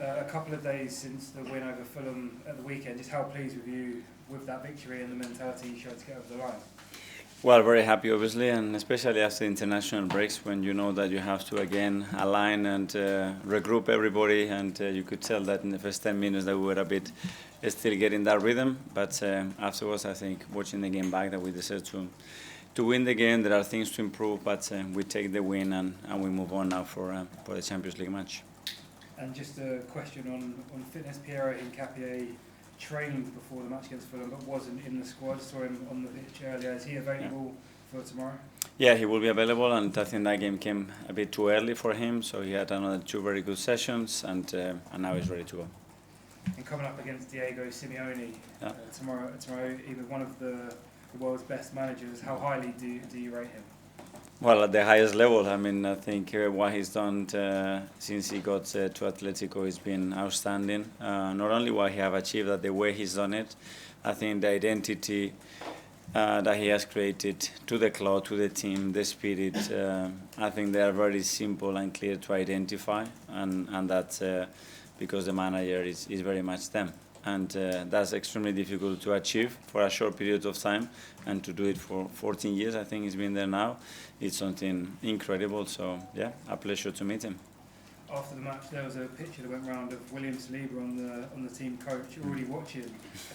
a couple of days since the win over Fulham at the weekend. Just how pleased with you with that victory and the mentality you showed to get over the line? Well, very happy, obviously, and especially after international breaks, when you know that you have to again align and regroup everybody, and you could tell that in the first 10 minutes that we were a bit still getting that rhythm. But afterwards, I think watching the game back, that we deserve to win the game. There are things to improve, but we take the win and we move on now for the Champions League match. And just a question on fitness. Piero Hincapié trained before the match against Fulham, but wasn't in the squad. Saw him on the pitch earlier. Is he available for tomorrow? Yeah, he will be available, and I think that game came a bit too early for him, so he had another 2 very good sessions, and now he's ready to go. And coming up against Diego Simeone tomorrow, even one of the world's best managers, how highly do you rate him? Well, at the highest level. I mean, I think what he's done since he got to Atletico has been outstanding. Not only what he have achieved, but the way he's done it. I think the identity that he has created to the club, to the team, the spirit, I think they are very simple and clear to identify, and that's because the manager is very much them. And that's extremely difficult to achieve for a short period of time, and to do it for 14 years, I think he's been there now. It's something incredible, so yeah, a pleasure to meet him. After the match, there was a picture that went round of William Saliba on the team coach, already watching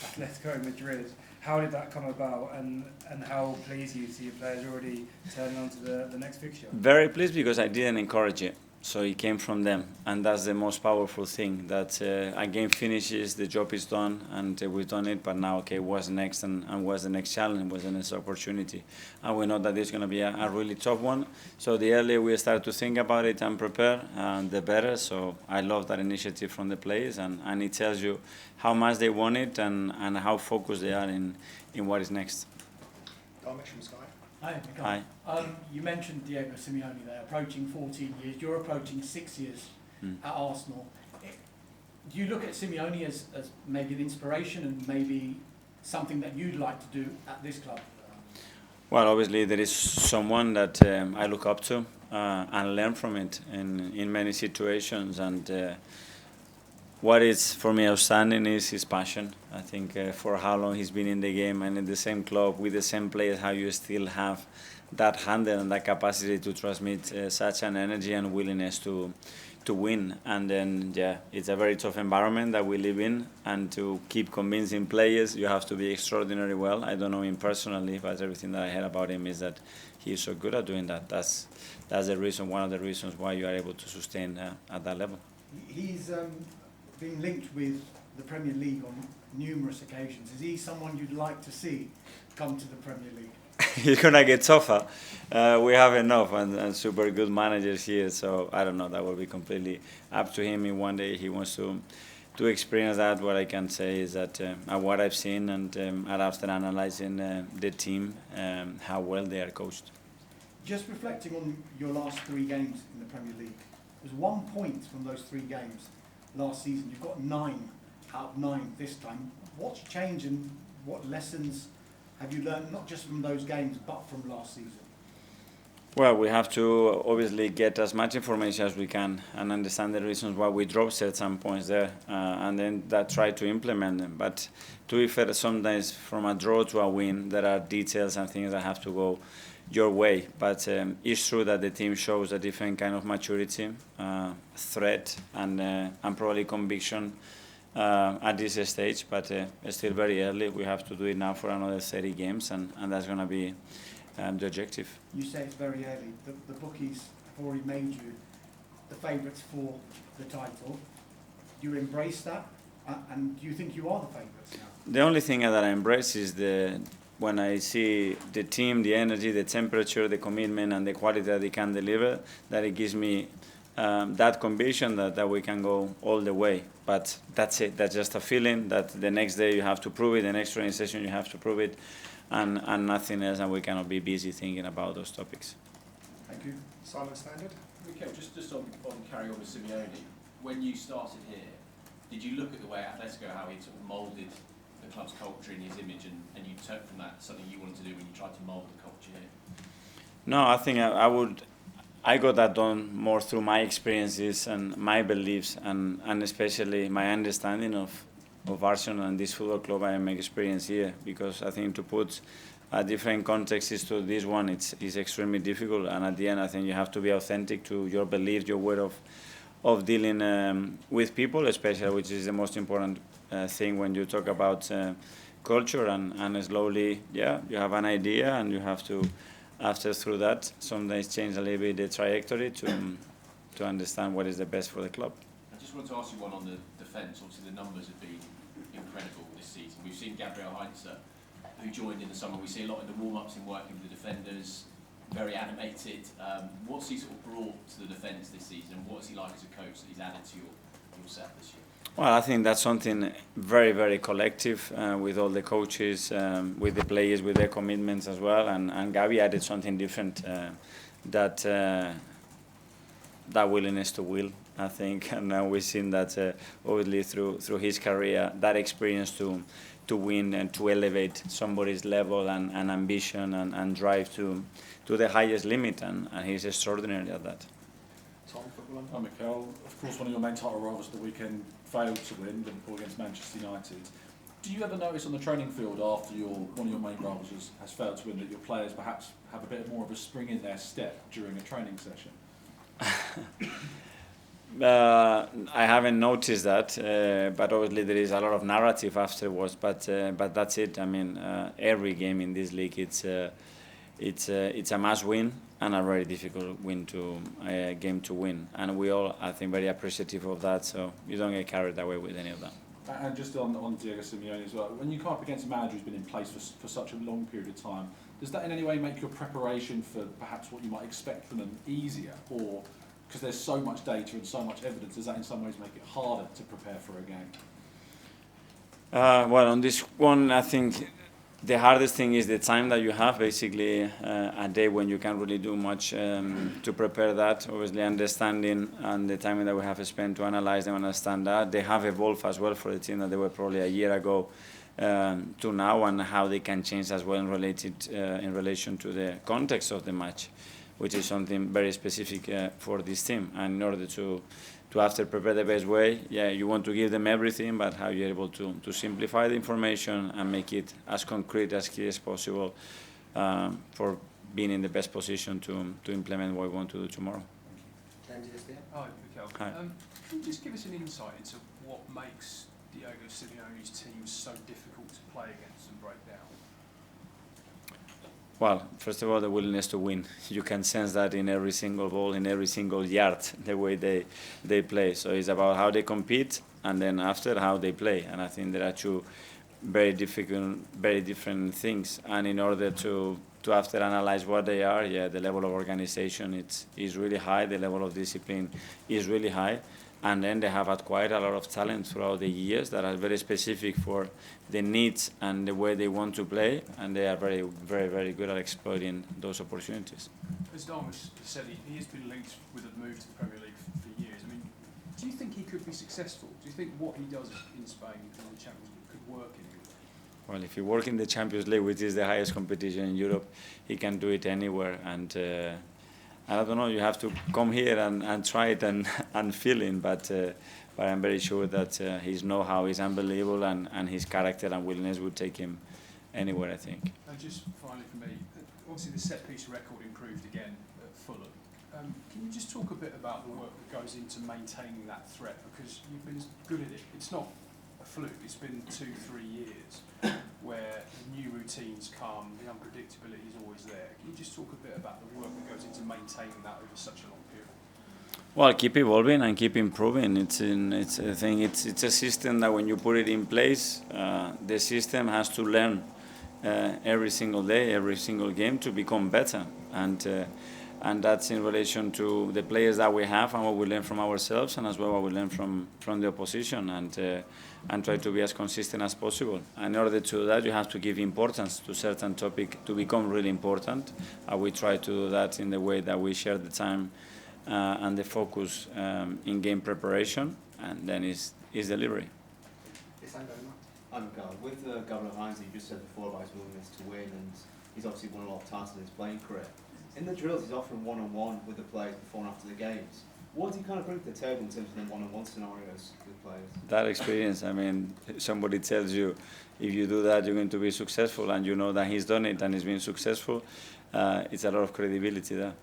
Atletico Madrid. How did that come about, and how pleased you to see your players already turning on to the next fixture? Very pleased, because I didn't encourage it. So it came from them, and that's the most powerful thing, that a game finishes, the job is done, and we've done it, but now, okay, what's next, and what's the next challenge, what's the next opportunity? And we know that it's going to be a really tough one, so the earlier we start to think about it and prepare, the better. So I love that initiative from the players, and it tells you how much they want it, and how focused they are in what is next. Hi, Mikel. Hi. You mentioned Diego Simeone there, approaching 14 years. You're approaching 6 years at Arsenal. Do you look at Simeone as maybe an inspiration, and maybe something that you'd like to do at this club? Well, obviously there is someone that I look up to and learn from it in many situations, and what is for me outstanding is his passion. I think for how long he's been in the game and in the same club with the same players, how you still have that handle and that capacity to transmit such an energy and willingness to win. And then, yeah, it's a very tough environment that we live in, and to keep convincing players, you have to be extraordinarily well. I don't know him personally, but everything that I heard about him is that he's so good at doing that. That's the reason, one of the reasons why you are able to sustain at that level. He's been linked with the Premier League on numerous occasions. Is he someone you'd like to see come to the Premier League? He's going to get tougher. We have enough and super good managers here, so I don't know. That will be completely up to him. If one day he wants to experience that, what I can say is that what I've seen, and after analyzing the team, how well they are coached. Just reflecting on your last 3 games in the Premier League, there's 1 point from those 3 games last season. You've got 9 out of 9 this time. What's changed, and what lessons have you learned, not just from those games, but from last season? Well, we have to obviously get as much information as we can and understand the reasons why we dropped certain points there, and then try to implement them. But to be fair, sometimes from a draw to a win, there are details and things that have to go your way. But it's true that the team shows a different kind of maturity, threat, and probably conviction at this stage, but it's still very early. We have to do it now for another 30 games, and that's going to be the objective. You say it's very early. The bookies have already made you the favourites for the title. Do you embrace that, and do you think you are the favourites now? The only thing that I embrace is when I see the team, the energy, the temperature, the commitment, and the quality that they can deliver, that it gives me that conviction that we can go all the way. But that's it. That's just a feeling that the next day you have to prove it, the next training session you have to prove it, and nothing else, and we cannot be busy thinking about those topics. Thank you. Simon Standard. Mikel, just on carrying on with Simeone, when you started here, did you look at the way Atletico, how he sort of moulded the club's culture in his image, and you took from that something you wanted to do when you tried to mould the culture here? No, I think I would I got that done more through my experiences and my beliefs, and especially my understanding of Arsenal and this football club I am experiencing here. Because I think to put different contexts to this one, it's extremely difficult. And at the end, I think you have to be authentic to your beliefs, your way of dealing with people, especially, which is the most important thing when you talk about culture. And slowly, yeah, you have an idea, and you have to, after through that, sometimes change a little bit the trajectory to understand what is the best for the club. I just wanted to ask you one on the defence. Obviously, the numbers have been incredible this season. We've seen Gabriel Heinze, who joined in the summer. We see a lot in the warm-ups in working with the defenders, very animated. What's he sort of brought to the defence this season, and what's he like as a coach that he's added to your set this year? Well, I think that's something very, very collective with all the coaches, with the players, with their commitments as well. And Gabi added something different, that willingness to will, I think. And now we've seen that obviously through his career, that experience to win and to elevate somebody's level and ambition and drive to the highest limit. And he's extraordinary at that. Hi Mikel, of course one of your main title rivals at the weekend failed to win, Liverpool against Manchester United. Do you ever notice on the training field after one of your main rivals has failed to win that your players perhaps have a bit more of a spring in their step during a training session? I haven't noticed that, but obviously there is a lot of narrative afterwards. But that's it. I mean, every game in this league, it's a must-win and a very difficult game to win. And we all, I think, very appreciative of that. So you don't get carried away with any of that. And just on Diego Simeone as well, when you come up against a manager who's been in place for such a long period of time, does that in any way make your preparation for perhaps what you might expect from them easier? Or because there's so much data and so much evidence, does that in some ways make it harder to prepare for a game? Well, on this one, I think the hardest thing is the time that you have, basically a day when you can't really do much to prepare that. Obviously, understanding and the time that we have spent to analyze them and understand that. They have evolved as well for the team that they were probably a year ago to now, and how they can change as well in relation to the context of the match, which is something very specific for this team. And in order to after prepare the best way, yeah, you want to give them everything, but how you're able to simplify the information and make it as concrete, as clear as possible for being in the best position to implement what we want to do tomorrow. Hi, Mikel. Hi. Can you just give us an insight into what makes Diego Simeone's teams so difficult to play against and break down? Well, first of all, the willingness to win. You can sense that in every single ball, in every single yard, the way they play. So it's about how they compete, and then after how they play. And I think there are two very different things. And in order to after analyze what they are, yeah, the level of organization is really high. The level of discipline is really high. And then they have acquired a lot of talent throughout the years that are very specific for the needs and the way they want to play, and they are very, very, very good at exploiting those opportunities. As Darmus said, he has been linked with a move to the Premier League for years. I mean, do you think he could be successful? Do you think what he does in Spain in the Champions League could work in England? Well, if he works in the Champions League, which is the highest competition in Europe, he can do it anywhere. And I don't know, you have to come here and try it and feel it, but I'm very sure that his know-how is unbelievable, and his character and willingness would take him anywhere, I think. And just finally for me, obviously the set-piece record improved again at Fulham. Can you just talk a bit about the work that goes into maintaining that threat? Because you've been good at it. It's not a fluke. It's been 2-3 years where the new routines come, the unpredictability is always there. Can you just talk a bit about the work that goes into maintaining that over such a long period? Well, keep evolving and keep improving. It's a system that when you put it in place, the system has to learn every single day, every single game to become better. And that's in relation to the players that we have and what we learn from ourselves, and as well what we learn from the opposition, and try to be as consistent as possible. And in order to do that, you have to give importance to certain topic to become really important. We try to do that in the way that we share the time and the focus in game preparation, and then is delivery. I'm Mikel. With Gabriel Heinze, you just said before about his willingness to win, and he's obviously won a lot of titles in his playing career. In the drills, he's often one-on-one with the players before and after the games. What do you kind of bring to the table in terms of the one-on-one scenarios with players? That experience, I mean, somebody tells you if you do that, you're going to be successful, and you know that he's done it and he's been successful. It's a lot of credibility there.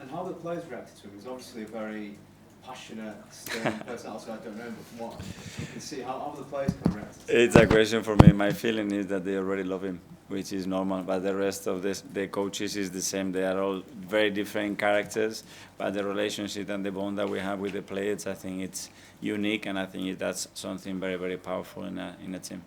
And how the players reacted to him? He's obviously a very passionate, stern person. Also, I don't know, but from what you can see, how the players kind of react to him? It's a question for me. My feeling is that they already love him, which is normal. But the rest of the coaches is the same. They are all very different characters. But the relationship and the bond that we have with the players, I think it's unique, and I think that's something very, very powerful in a team.